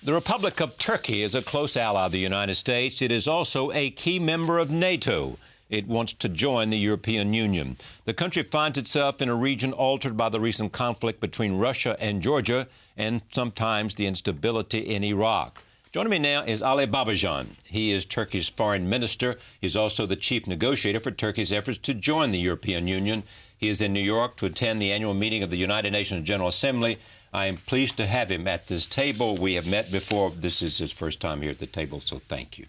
The Republic of Turkey is a close ally of the United States. It is also a key member of NATO. It wants to join the European Union. The country finds itself in a region altered by the recent conflict between Russia and Georgia and sometimes the instability in Iraq. Joining me now is Ali Babacan. He is Turkey's foreign minister. He's also the chief negotiator for Turkey's efforts to join the European Union. He is in New York to attend the annual meeting of the United Nations General Assembly. I am pleased to have him at this table. We have met before. This is his first time here at the table, so thank you.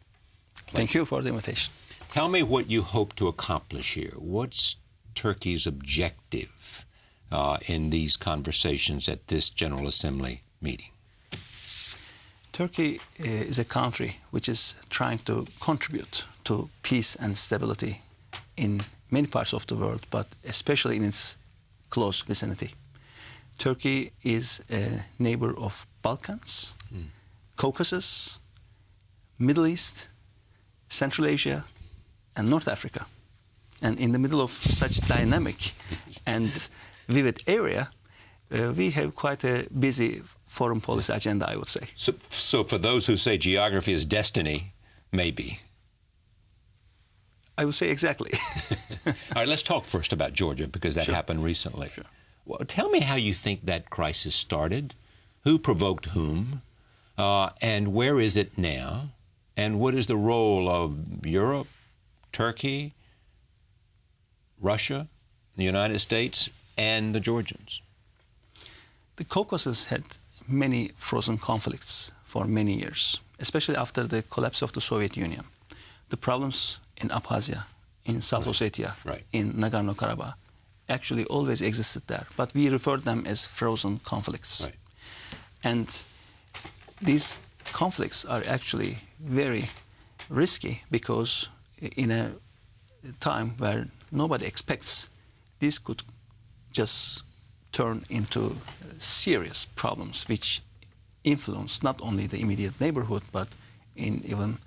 Pleasure. Thank you for the invitation. Tell me what you hope to accomplish here. What's Turkey's objective in these conversations at this General Assembly meeting? Turkey is a country which is trying to contribute to peace and stability in many parts of the world, but especially in its close vicinity. Turkey is a neighbor of Balkans, Caucasus, Middle East, Central Asia, and North Africa. And in the middle of such dynamic and vivid area, we have quite a busy foreign policy agenda, I would say. So for those who say geography is destiny, maybe. I would say exactly. All right, let's talk first about Georgia, because that happened recently. Sure. Well, tell me how you think that crisis started, who provoked whom, and where is it now, and what is the role of Europe, Turkey, Russia, the United States, and the Georgians? The Caucasus had many frozen conflicts for many years, especially after the collapse of the Soviet Union. The problems in Abkhazia, in South Ossetia, in Nagorno-Karabakh, actually always existed there, but we refer to them as frozen conflicts. And these conflicts are actually very risky because in a time where nobody expects, this could just turn into serious problems which influence not only the immediate neighborhood but in even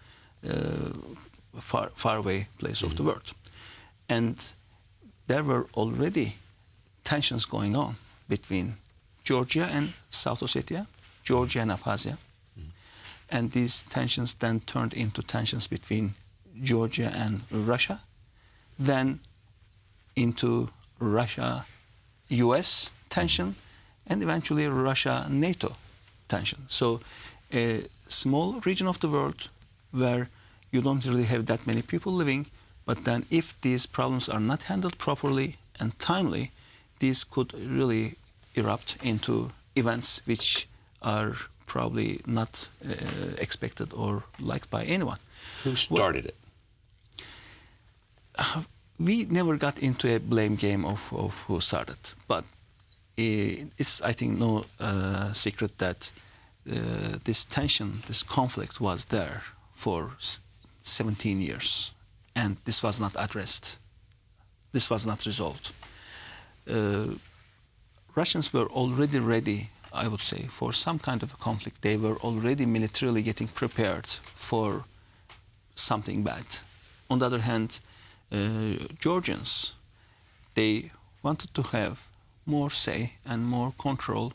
far away place of the world. And there were already tensions going on between Georgia and South Ossetia, Georgia and Abkhazia. And these tensions then turned into tensions between Georgia and Russia, then into Russia-US tension, and eventually Russia-NATO tension. So a small region of the world where you don't really have that many people living, but then if these problems are not handled properly and timely, these could really erupt into events which are probably not expected or liked by anyone. Who started it? We never got into a blame game of who started, but it's, I think, no secret that this tension, this conflict was there for 17 years, and this was not addressed. This was not resolved. Russians were already ready, I would say, for some kind of a conflict. They were already militarily getting prepared for something bad. On the other hand, Georgians, they wanted to have more say and more control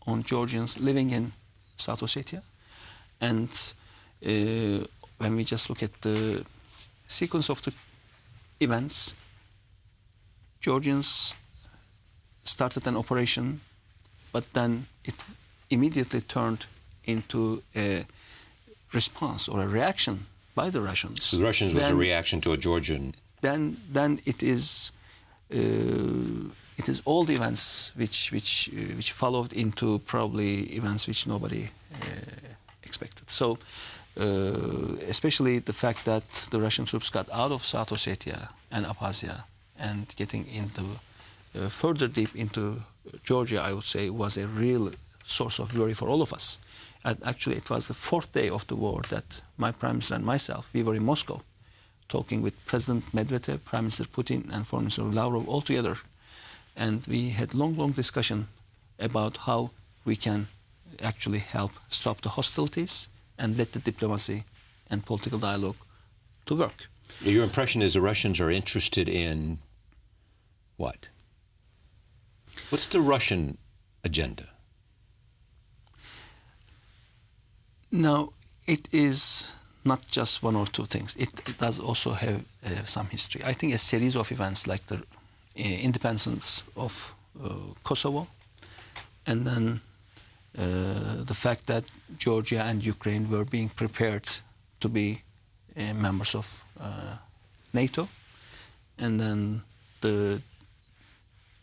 on Georgians living in South Ossetia. And when we just look at the sequence of the events, Georgians started an operation, but then it immediately turned into a response or a reaction by the Russians. So the Russians was a reaction to a Georgian. Then it is all the events which followed into probably events which nobody expected. So especially the fact that the Russian troops got out of South Ossetia and Abkhazia and getting into further deep into Georgia, I would say, was a real source of worry for all of us. And actually, it was the fourth day of the war that my Prime Minister and myself, we were in Moscow, talking with President Medvedev, Prime Minister Putin, and Foreign Minister Lavrov all together. And we had long discussion about how we can actually help stop the hostilities and let the diplomacy and political dialogue to work. Your impression is the Russians are interested in what? What's the Russian agenda? Now, it is not just one or two things. It does also have some history. I think a series of events like the independence of Kosovo, and then the fact that Georgia and Ukraine were being prepared to be members of NATO, and then the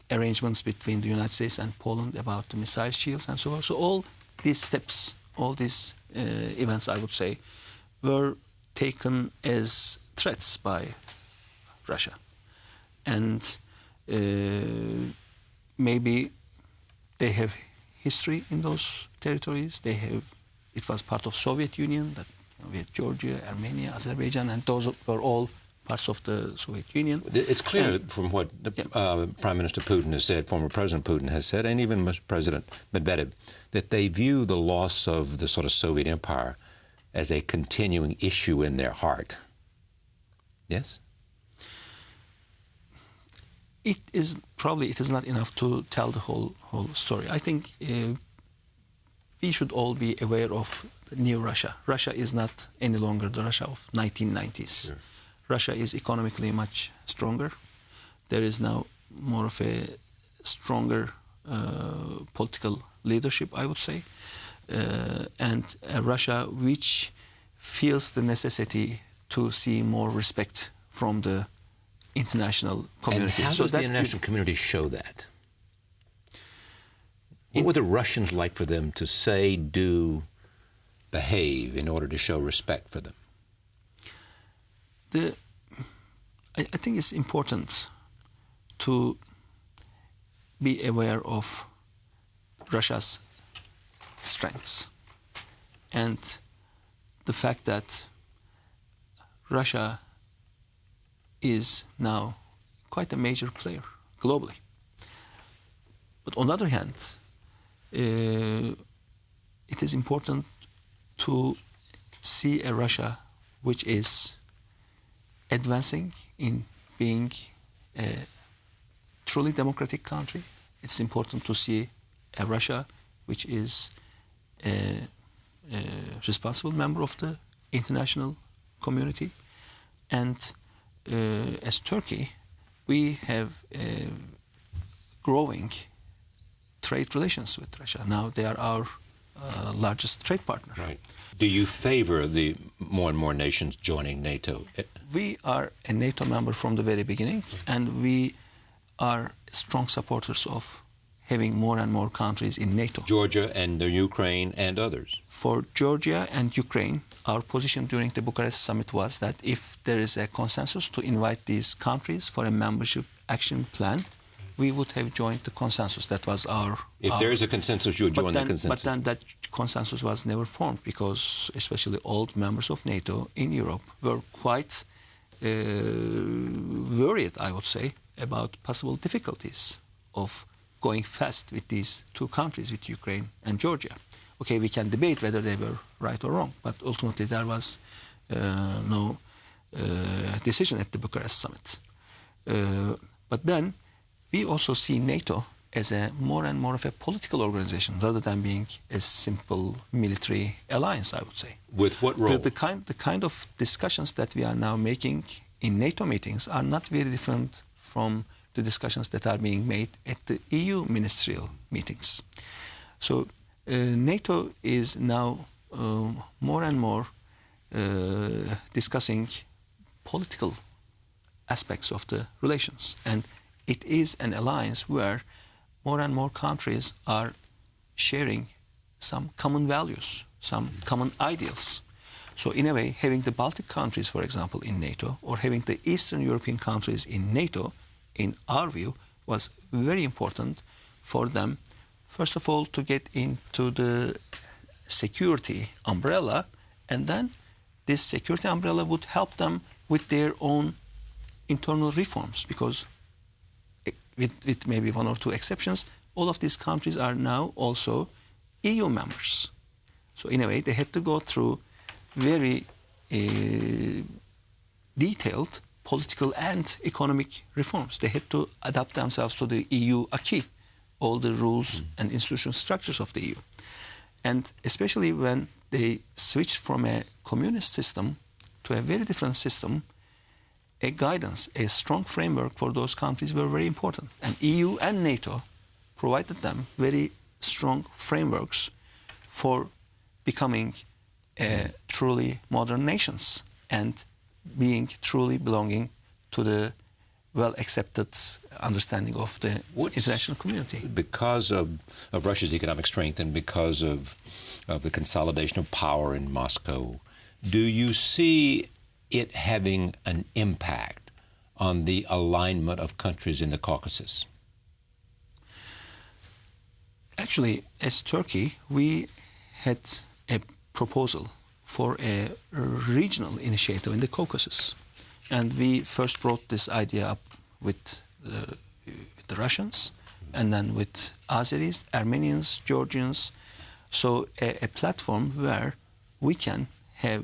arrangements between the United States and Poland about the missile shields and so on. So all these steps, all these events, I would say, were taken as threats by Russia. And maybe they have history in those territories. It was part of Soviet Union, that we had Georgia, Armenia, Azerbaijan, and those were all parts of the Soviet Union. It's clear from what Prime Minister Putin has said, former President Putin has said, and even President Medvedev, that they view the loss of the sort of Soviet empire as a continuing issue in their heart. Yes? It is not enough to tell the whole story. I think we should all be aware of the new Russia. Russia is not any longer the Russia of 1990s. Sure. Russia is economically much stronger. There is now more of a stronger political leadership, I would say, and a Russia which feels the necessity to see more respect from the international community. And how does the international community show that? What would the Russians like for them to say, do, behave in order to show respect for them? I think it's important to be aware of Russia's strengths and the fact that Russia is now quite a major player globally. But on the other hand, it is important to see a Russia which is advancing in being a truly democratic country. It's important to see a Russia which is a responsible member of the international community. And as Turkey, we have growing trade relations with Russia. Now they are our largest trade partner. Right. Do you favor the more and more nations joining NATO? We are a NATO member from the very beginning, and we are strong supporters of having more and more countries in NATO. Georgia and the Ukraine and others. For Georgia and Ukraine, our position during the Bucharest summit was that if there is a consensus to invite these countries for a membership action plan, we would have joined the consensus. That was our... If there is a consensus, you would join the consensus. But then that consensus was never formed because especially old members of NATO in Europe were quite worried, I would say, about possible difficulties of going fast with these two countries, with Ukraine and Georgia. Okay, we can debate whether they were right or wrong, but ultimately there was no decision at the Bucharest summit. But then we also see NATO as a more and more of a political organization rather than being a simple military alliance, I would say. With what role? The kind of discussions that we are now making in NATO meetings are not very different from the discussions that are being made at the EU ministerial meetings. So NATO is now more and more discussing political aspects of the relations. And it is an alliance where more and more countries are sharing some common values, some common ideals. So in a way, having the Baltic countries, for example, in NATO, or having the Eastern European countries in NATO, in our view, was very important for them, first of all, to get into the security umbrella, and then this security umbrella would help them with their own internal reforms, because with maybe one or two exceptions, all of these countries are now also EU members. So in a way, they had to go through very detailed political and economic reforms. They had to adapt themselves to the EU acquis, all the rules and institutional structures of the EU. And especially when they switched from a communist system to a very different system, a guidance, a strong framework for those countries were very important. And EU and NATO provided them very strong frameworks for becoming truly modern nations and being truly belonging to the well-accepted understanding of the international community. Because of Russia's economic strength and because of the consolidation of power in Moscow, do you see it having an impact on the alignment of countries in the Caucasus? Actually, as Turkey, we had a proposal for a regional initiative in the Caucasus. And we first brought this idea up with the Russians, and then with Azeris, Armenians, Georgians. So a platform where we can have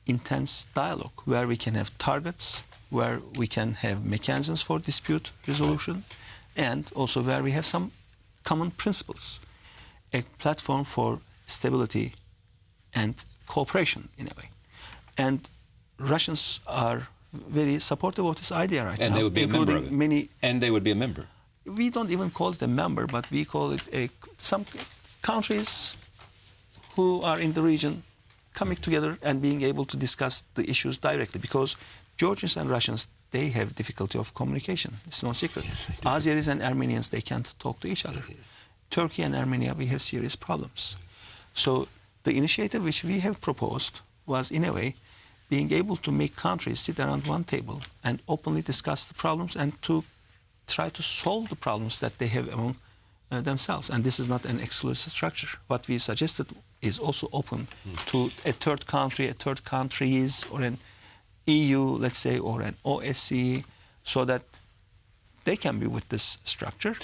intense dialogue, where we can have targets, where we can have mechanisms for dispute resolution, and also where we have some common principles. A platform for stability and cooperation, in a way. And Russians are very supportive of this idea right now. And they would be a member of it. And they would be a member. We don't even call it a member, but we call it some countries who are in the region coming together and being able to discuss the issues directly. Because Georgians and Russians, they have difficulty of communication. It's no secret. Yes, Azeris and Armenians, they can't talk to each other. Turkey and Armenia, we have serious problems. So the initiative which we have proposed was, in a way, being able to make countries sit around one table and openly discuss the problems and to try to solve the problems that they have among themselves. And this is not an exclusive structure. What we suggested is also open to a third country, third countries, or an EU, let's say, or an OSCE, so that they can be with this structure,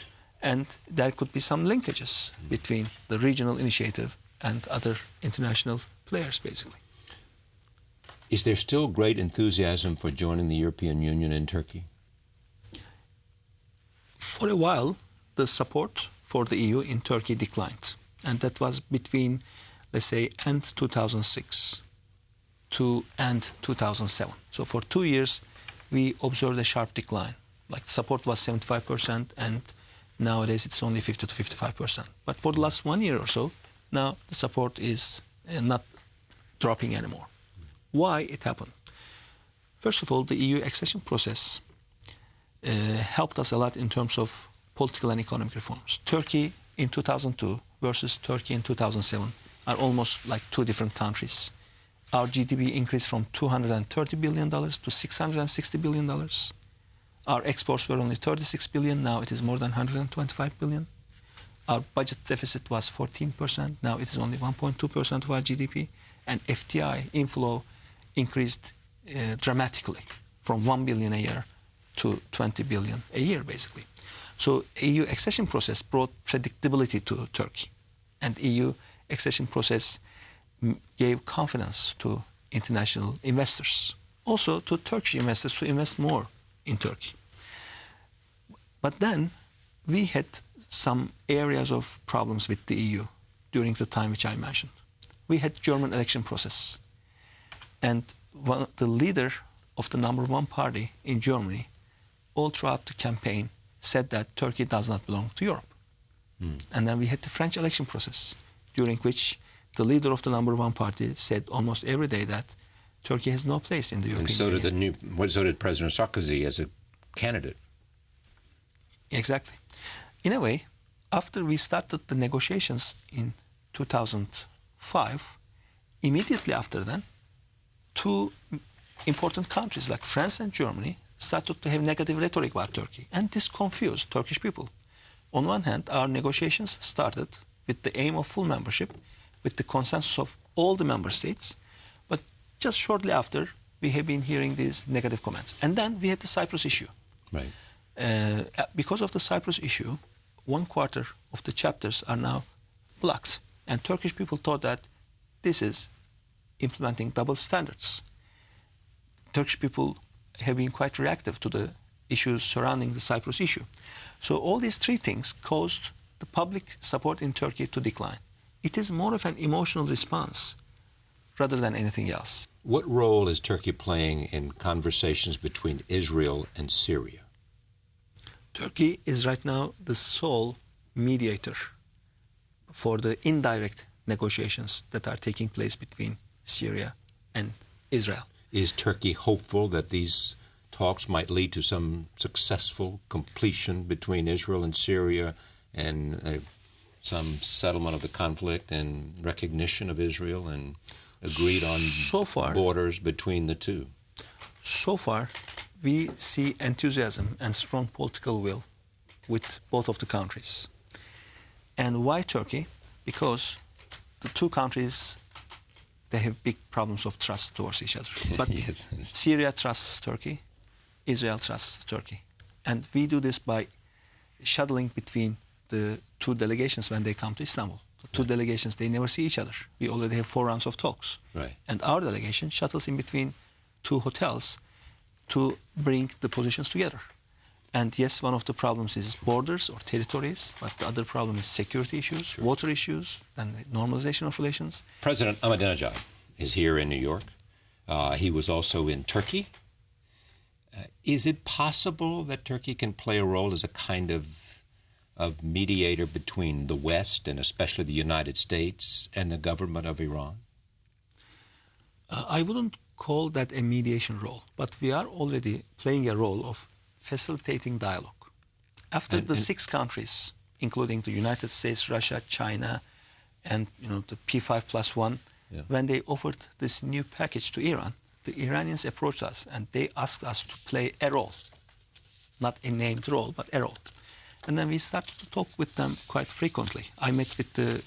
and there could be some linkages between the regional initiative and other international players, basically. Is there still great enthusiasm for joining the European Union in Turkey? For a while, the support for the EU in Turkey declined. And that was between, let's say, end 2006 to end 2007. So for 2 years, we observed a sharp decline. Like support was 75%, and nowadays it's only 50 to 55%. But for the last 1 year or so, now the support is not dropping anymore. Why it happened? First of all, the EU accession process helped us a lot in terms of political and economic reforms. Turkey in 2002 versus Turkey in 2007 are almost like two different countries. Our GDP increased from $230 billion to $660 billion. Our exports were only 36 billion, now it is more than 125 billion. Our budget deficit was 14%, now it is only 1.2% of our GDP. And FDI inflow increased dramatically from 1 billion a year to 20 billion a year, basically. So EU accession process brought predictability to Turkey. And EU accession process gave confidence to international investors. Also to Turkish investors to invest more in Turkey. But then we had some areas of problems with the EU during the time which I mentioned. We had German election process. And the leader of the number one party in Germany, all throughout the campaign, said that Turkey does not belong to Europe. And then we had the French election process, during which the leader of the number one party said almost every day that Turkey has no place in the European Union. And so did President Sarkozy as a candidate. Exactly. In a way, after we started the negotiations in 2005, immediately after then, two important countries like France and Germany started to have negative rhetoric about Turkey. And this confused Turkish people. On one hand, our negotiations started with the aim of full membership, with the consensus of all the member states. But just shortly after, we have been hearing these negative comments. And then we had the Cyprus issue. Right. Because of the Cyprus issue, 1/4 of the chapters are now blocked. And Turkish people thought that this is implementing double standards. Turkish people have been quite reactive to the issues surrounding the Cyprus issue. So all these three things caused the public support in Turkey to decline. it is more of an emotional response rather than anything else. What role is Turkey playing in conversations between Israel and Syria? Turkey is right now the sole mediator for the indirect negotiations that are taking place between Syria and Israel. Is Turkey hopeful that these talks might lead to some successful completion between Israel and Syria and some settlement of the conflict and recognition of Israel and agreed on borders between the two? So far, we see enthusiasm and strong political will with both of the countries. And why Turkey? Because the two countries, they have big problems of trust towards each other. But yes. Syria trusts Turkey, Israel trusts Turkey. And we do this by shuttling between the two delegations when they come to Istanbul. The two delegations, they never see each other. We already have 4 rounds of talks. Right. And our delegation shuttles in between 2 hotels to bring the positions together. And yes, one of the problems is borders or territories, but the other problem is security issues, sure, water issues, and normalization of relations. President Ahmadinejad is here in New York. He was also in Turkey. Is it possible that Turkey can play a role as a kind of mediator between the West and especially the United States and the government of Iran? I wouldn't call that a mediation role, but we are already playing a role of facilitating dialogue. After the 6 countries, including the United States, Russia, China, and the P5+1, when they offered this new package to Iran, the Iranians approached us and they asked us to play a role, not a named role, but a role. And then we started to talk with them quite frequently. I met with the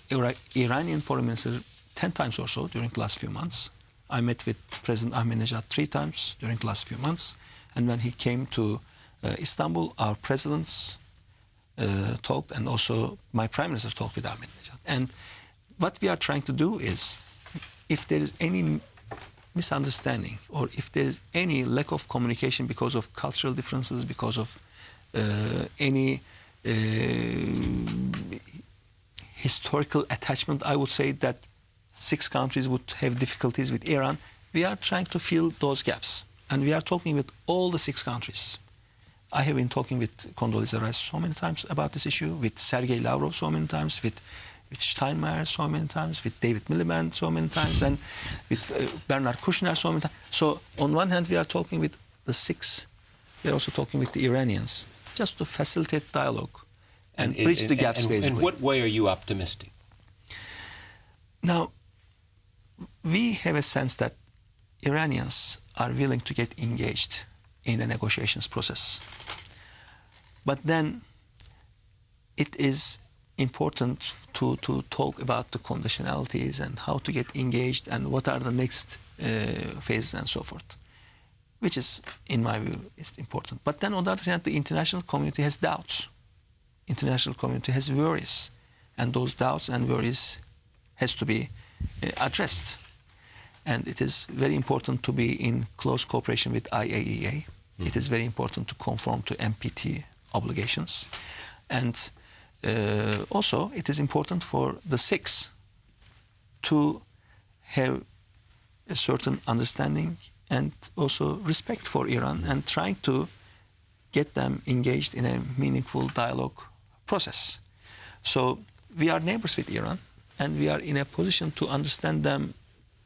Iranian foreign minister 10 times or so during the last few months. I met with President Ahmadinejad 3 times during the last few months. And when he came to Istanbul, our presidents talked, and also my prime minister talked with Ahmadinejad. And what we are trying to do is, if there is any misunderstanding or if there is any lack of communication because of cultural differences, because of any historical attachment, I would say that 6 countries would have difficulties with Iran. We are trying to fill those gaps. And we are talking with all the 6 countries. I have been talking with Condoleezza Rice so many times about this issue, with Sergei Lavrov so many times, with Steinmeier so many times, with David Miliband so many times, and with Bernard Kouchner so many times. So on one hand, we are talking with the 6. We are also talking with the Iranians, just to facilitate dialogue and bridge the gaps, basically. In what way are you optimistic? Now, we have a sense that Iranians are willing to get engaged in the negotiations process. But then it is important to talk about the conditionalities and how to get engaged and what are the next phases and so forth, which is, in my view, is important. But then on the other hand, the international community has doubts. International community has worries. And those doubts and worries has to be addressed. And it is very important to be in close cooperation with IAEA. It is very important to conform to NPT obligations. And also, it is important for the 6 to have a certain understanding and also respect for Iran and trying to get them engaged in a meaningful dialogue process. So we are neighbors with Iran and we are in a position to understand them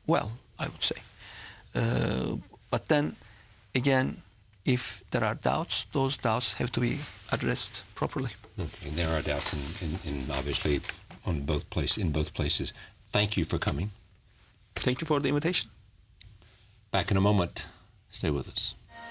well, I would say. But then, again, if there are doubts, those doubts have to be addressed properly. And there are doubts in obviously in both places. Thank you for coming. Thank you for the invitation. Back in a moment. Stay with us.